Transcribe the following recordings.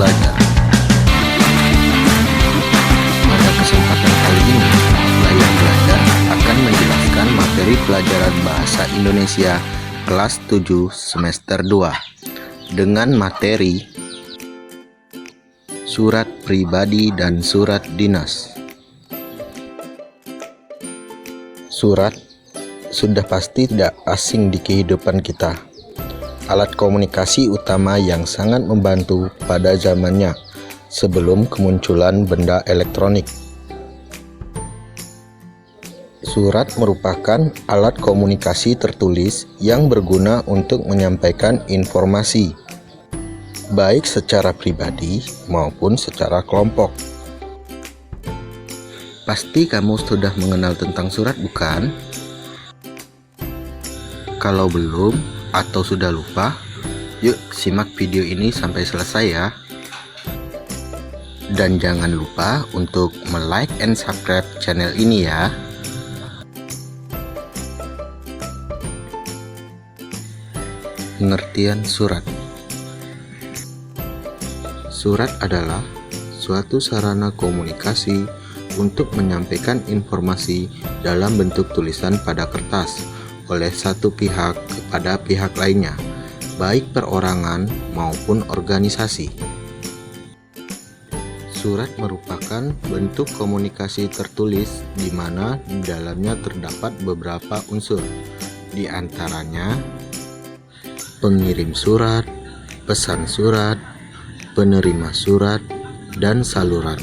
belajar. Pada kesempatan kali ini, Layar Belajar akan menjelaskan materi pelajaran Bahasa Indonesia kelas 7 semester 2 dengan materi Surat Pribadi dan Surat Dinas. Surat sudah pasti tidak asing di kehidupan kita. Alat komunikasi utama yang sangat membantu pada zamannya sebelum kemunculan benda elektronik. Surat merupakan alat komunikasi tertulis yang berguna untuk menyampaikan informasi, baik secara pribadi maupun secara kelompok. Pasti kamu sudah mengenal tentang surat, bukan? Kalau belum atau sudah lupa, yuk simak video ini sampai selesai ya. Dan jangan lupa untuk like and subscribe channel ini ya. Pengertian surat. Surat adalah suatu sarana komunikasi untuk menyampaikan informasi dalam bentuk tulisan pada kertas oleh satu pihak kepada pihak lainnya, baik perorangan maupun organisasi. Surat merupakan bentuk komunikasi tertulis di mana di dalamnya terdapat beberapa unsur, di antaranya pengirim surat, pesan surat, penerima surat, dan saluran.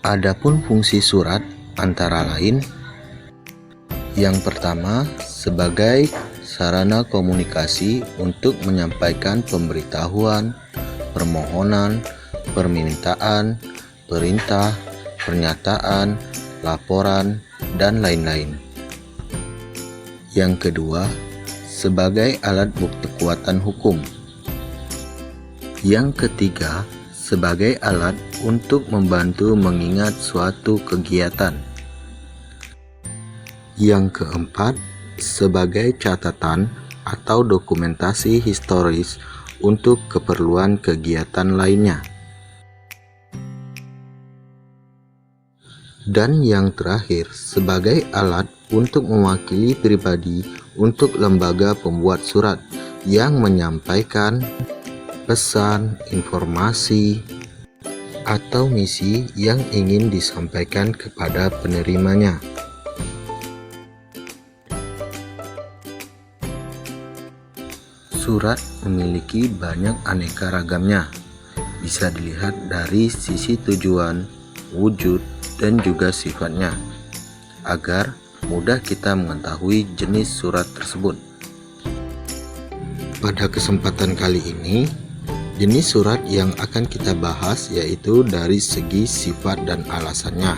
Adapun fungsi surat antara lain, yang pertama sebagai sarana komunikasi untuk menyampaikan pemberitahuan, permohonan, permintaan, perintah, pernyataan, laporan, dan lain-lain. Yang kedua, sebagai alat bukti kekuatan hukum. Yang ketiga, sebagai alat untuk membantu mengingat suatu kegiatan. Yang keempat, sebagai catatan atau dokumentasi historis untuk keperluan kegiatan lainnya. Dan yang terakhir, sebagai alat untuk mewakili pribadi untuk lembaga pembuat surat yang menyampaikan pesan, informasi, atau misi yang ingin disampaikan kepada penerimanya. Surat memiliki banyak aneka ragamnya, bisa dilihat dari sisi tujuan, wujud, dan juga sifatnya, agar mudah kita mengetahui jenis surat tersebut. Pada kesempatan kali ini, jenis surat yang akan kita bahas yaitu dari segi sifat dan alasannya.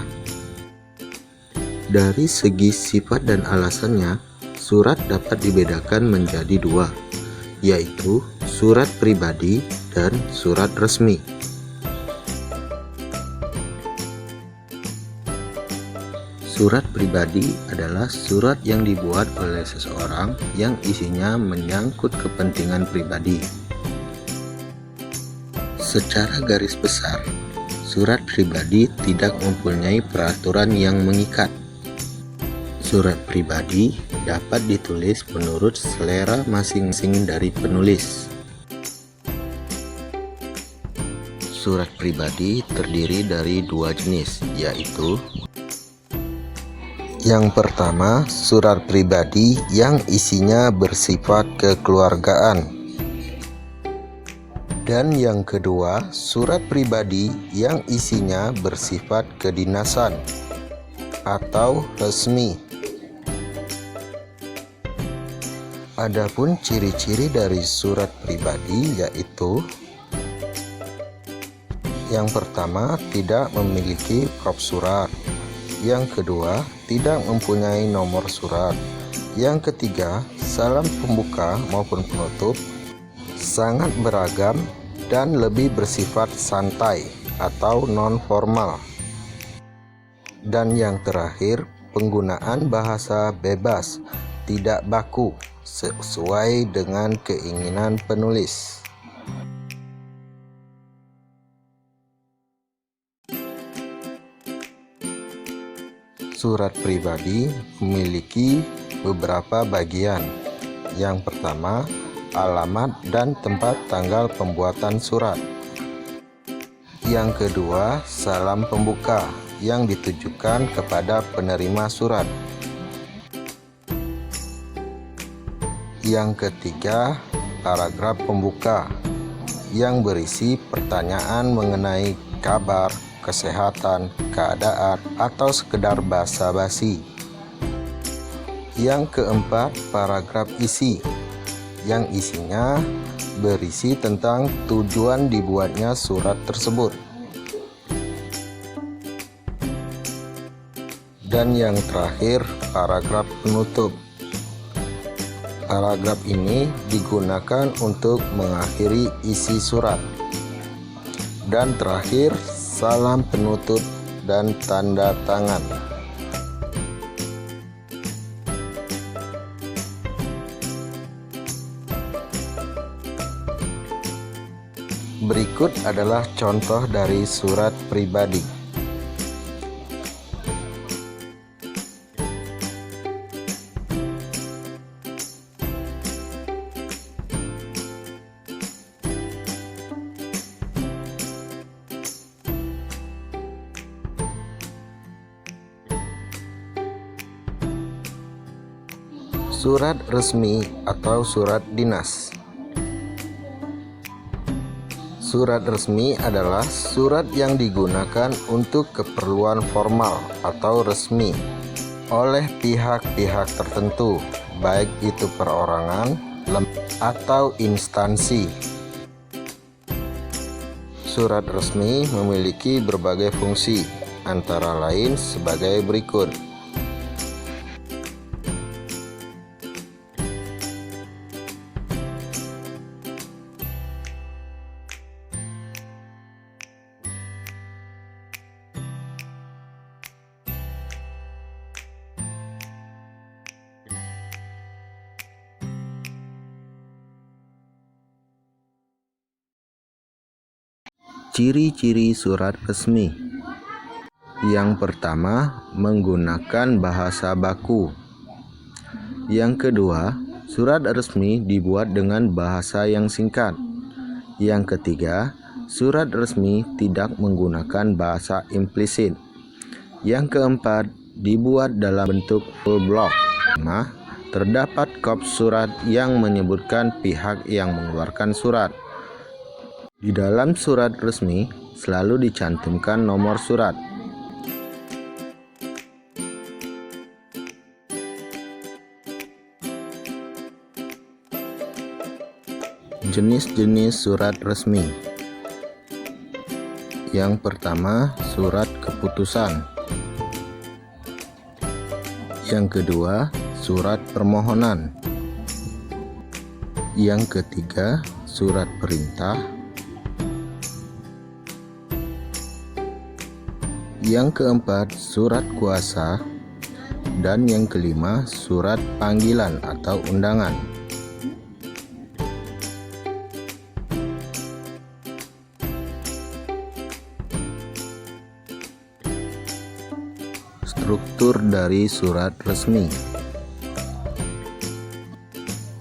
Dari segi sifat dan alasannya, surat dapat dibedakan menjadi dua, yaitu surat pribadi dan surat resmi. Surat pribadi adalah surat yang dibuat oleh seseorang yang isinya menyangkut kepentingan pribadi. Secara garis besar, surat pribadi tidak mempunyai peraturan yang mengikat. Surat pribadi dapat ditulis menurut selera masing-masing dari penulis. Surat pribadi terdiri dari dua jenis, yaitu yang pertama, surat pribadi yang isinya bersifat kekeluargaan. Dan yang kedua, surat pribadi yang isinya bersifat kedinasan atau resmi. Adapun ciri-ciri dari surat pribadi yaitu: yang pertama, tidak memiliki prop surat. Yang kedua, tidak mempunyai nomor surat. Yang ketiga, salam pembuka maupun penutup sangat beragam dan lebih bersifat santai atau non-formal. Dan yang terakhir, penggunaan bahasa bebas, tidak baku, sesuai dengan keinginan penulis. Surat pribadi memiliki beberapa bagian. Yang pertama, alamat dan tempat tanggal pembuatan surat. Yang kedua, salam pembuka yang ditujukan kepada penerima surat. Yang ketiga, paragraf pembuka yang berisi pertanyaan mengenai kabar, kesehatan, keadaan, atau sekedar basa-basi. Yang keempat, paragraf isi yang isinya berisi tentang tujuan dibuatnya surat tersebut. Dan yang terakhir, paragraf penutup. Paragraf ini digunakan untuk mengakhiri isi surat. Dan terakhir, salam penutup dan tanda tangan. Berikut adalah contoh dari surat pribadi. Surat resmi atau surat dinas. Surat resmi adalah surat yang digunakan untuk keperluan formal atau resmi oleh pihak-pihak tertentu, baik itu perorangan, atau instansi. Surat resmi memiliki berbagai fungsi, antara lain sebagai berikut. Ciri-ciri surat resmi. Yang pertama, menggunakan bahasa baku. Yang kedua, surat resmi dibuat dengan bahasa yang singkat. Yang ketiga, surat resmi tidak menggunakan bahasa implisit. Yang keempat, dibuat dalam bentuk full block. Terdapat kop surat yang menyebutkan pihak yang mengeluarkan surat. Di dalam surat resmi selalu dicantumkan nomor surat. Jenis-jenis surat resmi. Yang pertama, surat keputusan. Yang kedua, surat permohonan. Yang ketiga, surat perintah. Yang keempat, surat kuasa. Dan yang kelima, surat panggilan atau undangan. Struktur dari surat resmi.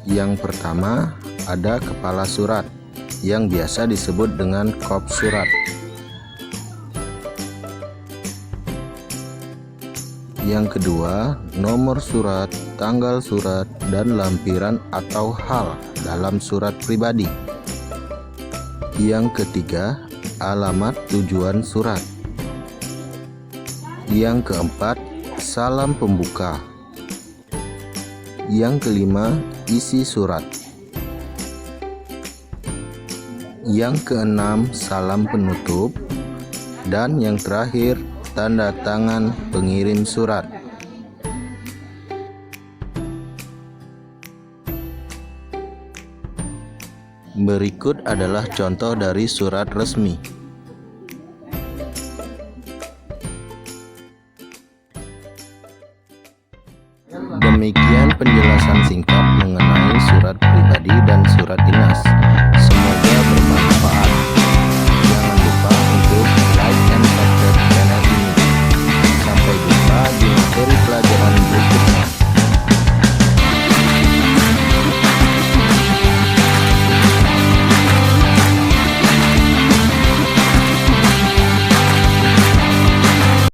Yang pertama, ada kepala surat yang biasa disebut dengan kop surat. Yang kedua, nomor surat, tanggal surat, dan lampiran atau hal dalam surat pribadi. Yang ketiga, alamat tujuan surat. Yang keempat, salam pembuka. Yang kelima, isi surat. Yang keenam, salam penutup. Dan yang terakhir, tanda tangan pengirim surat. Berikut adalah contoh dari surat resmi. Demikian penjelasan singkat mengenai surat pribadi dan surat dinas.